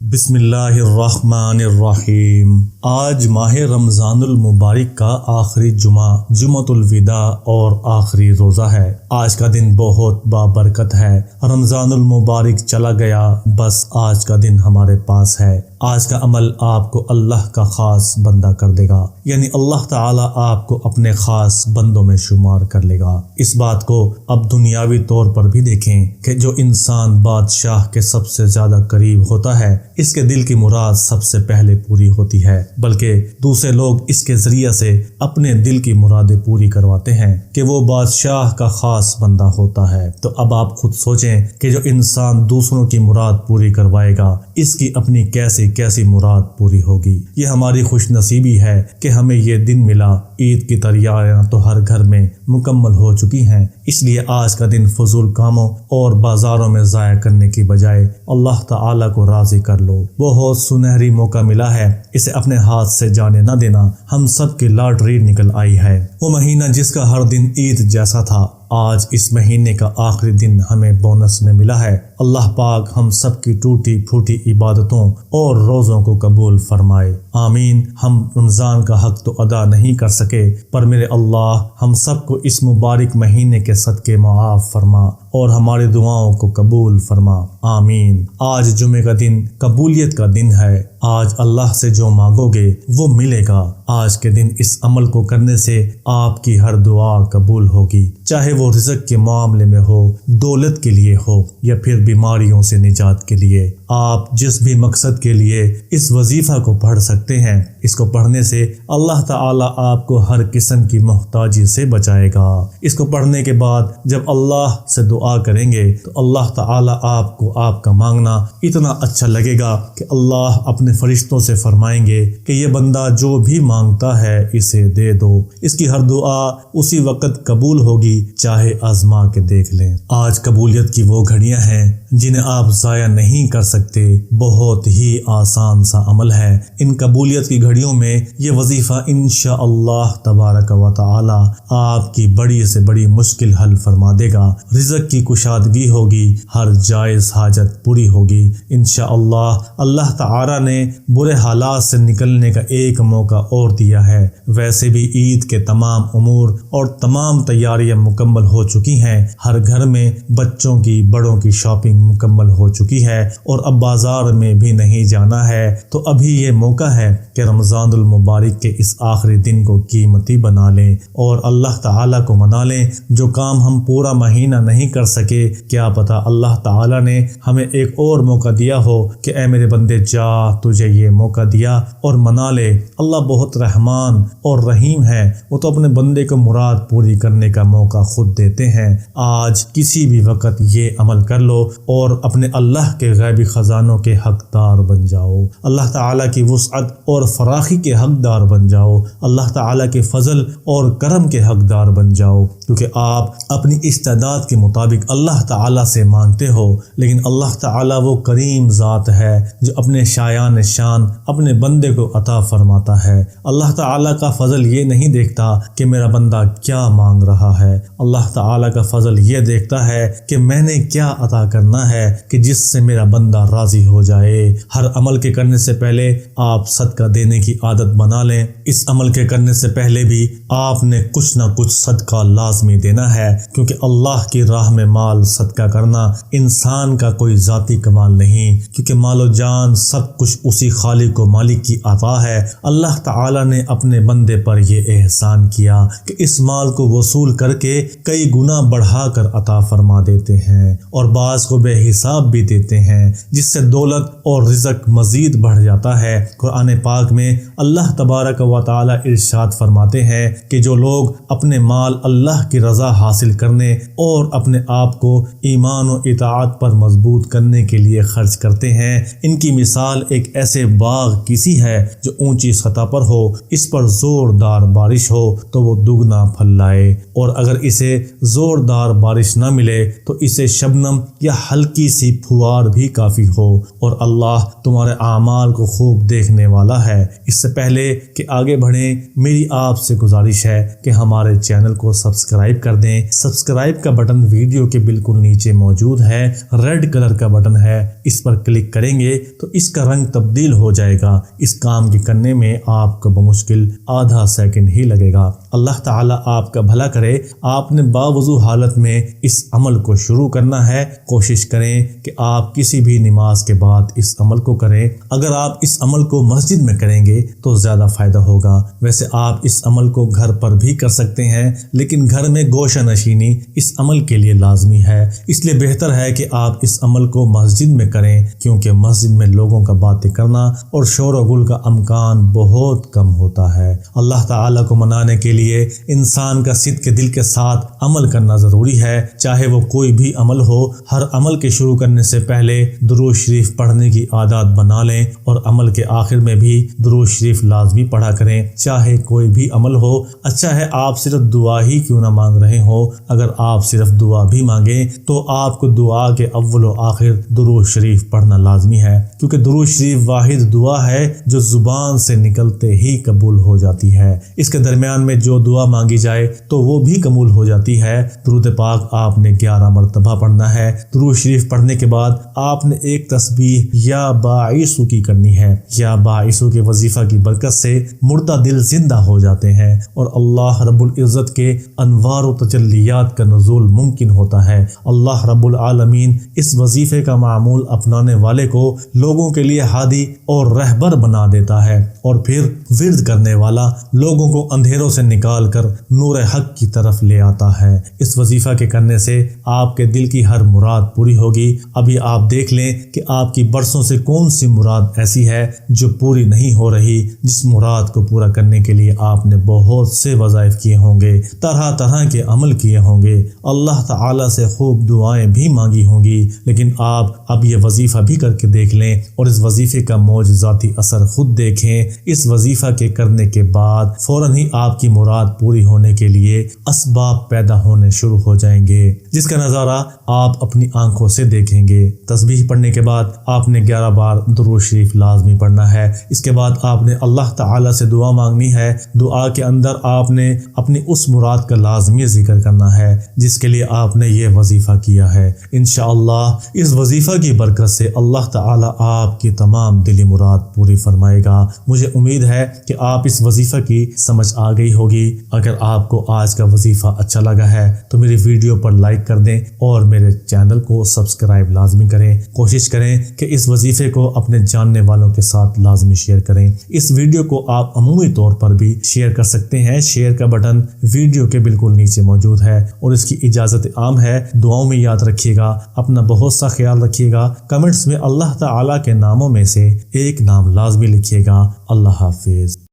بسم اللہ الرحمن الرحیم۔ آج ماہ رمضان المبارک کا آخری جمعۃ الوداع اور آخری روزہ ہے۔ آج کا دن بہت بابرکت ہے۔ رمضان المبارک چلا گیا، بس آج کا دن ہمارے پاس ہے۔ آج کا عمل آپ کو اللہ کا خاص بندہ کر دے گا، یعنی اللہ تعالیٰ آپ کو اپنے خاص بندوں میں شمار کر لے گا۔ اس بات کو اب دنیاوی طور پر بھی دیکھیں کہ جو انسان بادشاہ کے سب سے زیادہ قریب ہوتا ہے، اس کے دل کی مراد سب سے پہلے پوری ہوتی ہے، بلکہ دوسرے لوگ اس کے ذریعے سے اپنے دل کی مرادیں پوری کرواتے ہیں کہ وہ بادشاہ کا خاص بندہ ہوتا ہے۔ تو اب آپ خود سوچیں کہ جو انسان دوسروں کی مراد پوری کروائے گا، اس کی اپنی کیسی مراد پوری ہوگی۔ یہ ہماری خوش نصیبی ہے کہ ہمیں یہ دن ملا۔ عید کی تیاریاں تو ہر گھر میں مکمل ہو چکی ہیں، اس لیے آج کا دن فضول کاموں اور بازاروں میں ضائع کرنے کی بجائے اللہ تعالیٰ کو راضی کر لو۔ بہت سنہری موقع ملا ہے، اسے اپنے ہاتھ سے جانے نہ دینا۔ ہم سب کی لاٹری نکل آئی ہے، وہ مہینہ جس کا ہر دن عید جیسا تھا۔ آج اس مہینے کا آخری دن ہمیں بونس میں ملا ہے۔ اللہ پاک ہم سب کی ٹوٹی پھوٹی عبادتوں اور روزوں کو قبول فرمائے، آمین۔ ہم رمضان کا حق تو ادا نہیں کر سکے، پر میرے اللہ ہم سب کو اس مبارک مہینے کے صدقے معاف فرما اور ہماری دعاؤں کو قبول فرما، آمین۔ آج جمعے کا دن قبولیت کا دن ہے۔ آج اللہ سے جو مانگو گے وہ ملے گا۔ آج کے دن اس عمل کو کرنے سے آپ کی ہر دعا قبول ہوگی، چاہے وہ رزق کے معاملے میں ہو، دولت کے لیے ہو، یا پھر بیماریوں سے نجات کے لیے۔ آپ جس بھی مقصد کے لیے اس وظیفہ کو پڑھ سکتے ہیں، اس کو پڑھنے سے اللہ تعالیٰ آپ کو ہر قسم کی محتاجی سے بچائے گا۔ اس کو پڑھنے کے بعد جب اللہ سے دعا کریں گے تو اللہ تعالیٰ آپ کو آپ کا مانگنا اتنا اچھا لگے گا کہ اللہ اپنے فرشتوں سے فرمائیں گے کہ یہ بندہ جو بھی مانگتا ہے اسے دے دو۔ اس کی ہر دعا اسی وقت قبول ہوگی، چاہے آزما کے دیکھ لیں۔ آج قبولیت کی وہ گھڑیاں ہیں جنہیں آپ ضائع نہیں کر سکتے۔ بہت ہی آسان سا عمل ہے۔ ان قبولیت کی گھڑیوں میں یہ وظیفہ انشاءاللہ تبارک و تعالی آپ کی بڑی سے بڑی مشکل حل فرما دے گا۔ رزق کی کشادگی ہوگی، ہر جائز حاجت پوری ہوگی انشاءاللہ۔ اللہ تعالی نے برے حالات سے نکلنے کا ایک موقع اور دیا ہے۔ ویسے بھی عید کے تمام امور اور تمام تیاریاں مکمل ہو چکی ہیں۔ ہر گھر میں بچوں کی بڑوں کی شاپنگ مکمل ہو چکی ہے اور اب بازار میں بھی نہیں جانا ہے۔ تو ابھی یہ موقع ہے کہ رمضان المبارک کے اس آخری دن کو قیمتی بنا لیں اور اللہ تعالیٰ کو منا لیں۔ جو کام ہم پورا مہینہ نہیں کر سکے، کیا پتہ اللہ تعالیٰ نے ہمیں ایک اور موقع دیا ہو کہ اے میرے بندے جا، تجھے یہ موقع دیا اور منا لے۔ اللہ بہت رحمان اور رحیم ہے، وہ تو اپنے بندے کو مراد پوری کرنے کا موقع خود دیتے ہیں۔ آج کسی بھی وقت یہ عمل کر لو اور اپنے اللہ کے غیبی خزانوں کے حقدار بن جاؤ۔ اللہ تعالیٰ کی وسعت اور فراخی کے حقدار بن جاؤ۔ اللہ تعالیٰ کے فضل اور کرم کے حقدار بن جاؤ، کیونکہ آپ اپنی استعداد کے مطابق اللہ تعالیٰ سے مانگتے ہو، لیکن اللہ تعالیٰ وہ کریم ذات ہے جو اپنے شایان شان اپنے بندے کو عطا فرماتا ہے۔ اللہ تعالیٰ کا فضل یہ نہیں دیکھتا کہ میرا بندہ کیا مانگ رہا ہے، اللہ تعالیٰ کا فضل یہ دیکھتا ہے کہ میں نے کیا عطا کرنا ہے کہ جس سے میرا بندہ راضی ہو جائے۔ ہر عمل کے کرنے سے پہلے آپ صدقہ دینے کی عادت بنا لیں۔ اس عمل کے کرنے سے پہلے بھی آپ نے کچھ نہ کچھ صدقہ لازمی دینا ہے، کیونکہ اللہ کی راہ میں مال صدقہ کرنا انسان کا کوئی ذاتی کمال نہیں، کیونکہ مال و جان سب کچھ اسی خالق و مالک کی عطا ہے۔ اللہ تعالیٰ نے اپنے بندے پر یہ احسان کیا کہ اس مال کو وصول کر کے کئی گنا بڑھا کر عطا فرما دیتے ہیں اور بعض کو بے حساب بھی دیتے ہیں، جس سے دولت اور رزق مزید بڑھ جاتا ہے۔ قرآن پاک میں اللہ تبارک و تعالی ارشاد فرماتے ہیں کہ جو لوگ اپنے مال اللہ کی رضا حاصل کرنے اور اپنے آپ کو ایمان و اطاعت پر مضبوط کرنے کے لیے خرچ کرتے ہیں، ان کی مثال ایک ایسے باغ کسی ہے جو اونچی سطح پر ہو، اس پر زوردار بارش ہو تو وہ دگنا پھل لائے، اور اگر اسے زوردار بارش نہ ملے تو اسے شبنم یا ہلکی سی پھوار بھی کافی ہو، اور اللہ تمہارے اعمال کو خوب دیکھنے والا ہے۔ اس سے پہلے کہ آگے بڑھیں، میری آپ سے گزارش ہے کہ ہمارے چینل کو سبسکرائب کر دیں۔ سبسکرائب کا بٹن ویڈیو ویڈیو کے بالکل نیچے موجود ہے، ریڈ کلر کا بٹن ہے، اس پر کلک کریں گے تو اس کا رنگ تبدیل ہو جائے گا۔ اس کام کے کرنے میں آپ کو بمشکل آدھا سیکنڈ ہی لگے گا۔ اللہ تعالیٰ آپ کا بھلا کرے۔ آپ نے باوضو حالت میں اس عمل کو شروع کرنا ہے۔ کوشش کریں کہ آپ کسی بھی نماز کے بعد اس عمل کو کریں۔ اگر آپ اس عمل کو مسجد میں کریں گے تو زیادہ فائدہ ہوگا۔ ویسے آپ اس عمل کو گھر پر بھی کر سکتے ہیں، لیکن گھر میں گوشہ نشینی اس عمل کے لیے لازمی ہے، اس لیے بہتر ہے کہ آپ اس عمل کو مسجد میں کریں، کیونکہ مسجد میں لوگوں کا باتیں کرنا اور شور و غل کا امکان بہت کم ہوتا ہے۔ اللہ تعالیٰ کو منانے کے لیے انسان کا صدق کے دل کے ساتھ عمل کرنا ضروری ہے، چاہے وہ کوئی بھی عمل ہو۔ ہر عمل کے شروع کرنے سے پہلے درود شریف پڑھنے کی عادت بنا لیں اور عمل کے آخر میں بھی درود شریف لازمی پڑھا کریں، چاہے کوئی بھی عمل ہو۔ اچھا ہے آپ صرف دعا ہی کیوں نہ مانگ رہے ہو، اگر آپ صرف دعا بھی مانگیں تو آپ کو دعا کے اول و آخر درود شریف پڑھنا لازمی ہے، کیونکہ درود شریف واحد دعا ہے جو زبان سے نکلتے ہی قبول ہو جاتی ہے۔ اس کے درمیان میں جو دعا مانگی جائے تو وہ بھی قبول ہو جاتی ہے۔ درود پاک آپ نے 11 مرتبہ پڑھنا ہے۔ درود شریف پڑھنے کے بعد آپ نے ایک تسبیح یا باعث کی کرنی ہے۔ یا باعث کے وظیفہ کی برکت سے مردہ دل زندہ ہو جاتے ہیں اور اللہ رب العزت کے انوار و تجلیات کا نزول ممکن ہوتا ہے۔ اللہ رب العالمین اس وظیفے کا معمول اپنانے والے کو لوگوں کے لیے ہادی اور رہبر بنا دیتا ہے، اور پھر ورد کرنے والا لوگوں کو اندھیروں سے نکال کر نور حق کی طرف لے آتا ہے۔ اس وظیفہ کے کرنے سے آپ کے دل کی ہر مراد پوری ہوگی۔ ابھی آپ دیکھ لیں کہ آپ کی برسوں سے کون سی مراد ایسی ہے جو پوری نہیں ہو رہی، جس مراد کو پورا کرنے کے لیے آپ نے بہت سے وظائف کیے ہوں گے، طرح طرح کے عمل کیے ہوں گے، اللہ تعالیٰ سے خوب دعائیں بھی مانگی ہوں گی، لیکن آپ اب یہ وظیفہ بھی کر کے دیکھ لیں اور اس وظیفے کا معجزاتی اثر خود دیکھیں۔ اس وظیفہ کے کرنے کے بعد فوراً ہی آپ کی مراد پوری ہونے کے لیے اسباب پیدا ہونے شروع ہو جائیں گے، جس کا نظارہ آپ اپنی آنکھوں سے دیکھیں گے۔ تسبیح پڑھنے کے بعد آپ نے 11 بار درود شریف لازمی پڑھنا ہے۔ اس کے بعد آپ نے اللہ تعالیٰ سے دعا مانگنی ہے۔ دعا کے اندر آپ نے اپنی اس مراد کا لازمی ذکر کرنا ہے جس کے لیے آپ نے یہ وظیفہ کیا ہے۔ انشاءاللہ اس وظیفہ کی برکت سے اللہ تعالیٰ آپ کی تمام دلی مراد پوری فرمائے گا۔ مجھے امید ہے کہ آپ اس وظیفہ کی سمجھ آ گئی ہوگی۔ اگر آپ کو آج کا وظیفہ اچھا لگا ہے تو میری ویڈیو پر لائک کر دیں اور میرے چینل کو سبسکرائب لازمی کریں۔ کوشش کریں کہ اس وظیفے کو اپنے جاننے والوں کے ساتھ لازمی شیئر کریں۔ اس ویڈیو کو آپ عمومی طور پر بھی شیئر کر سکتے ہیں۔ شیئر کا بٹن ویڈیو کے بالکل نیچے موجود ہے اور اس کی اجازت عام ہے۔ دعاؤں میں یاد رکھیے گا، اپنا بہت سا خیال رکھیے گا۔ کمنٹس میں اللہ تعالیٰ کے ناموں میں سے ایک نام لازمی لکھیے گا۔ اللہ حافظ۔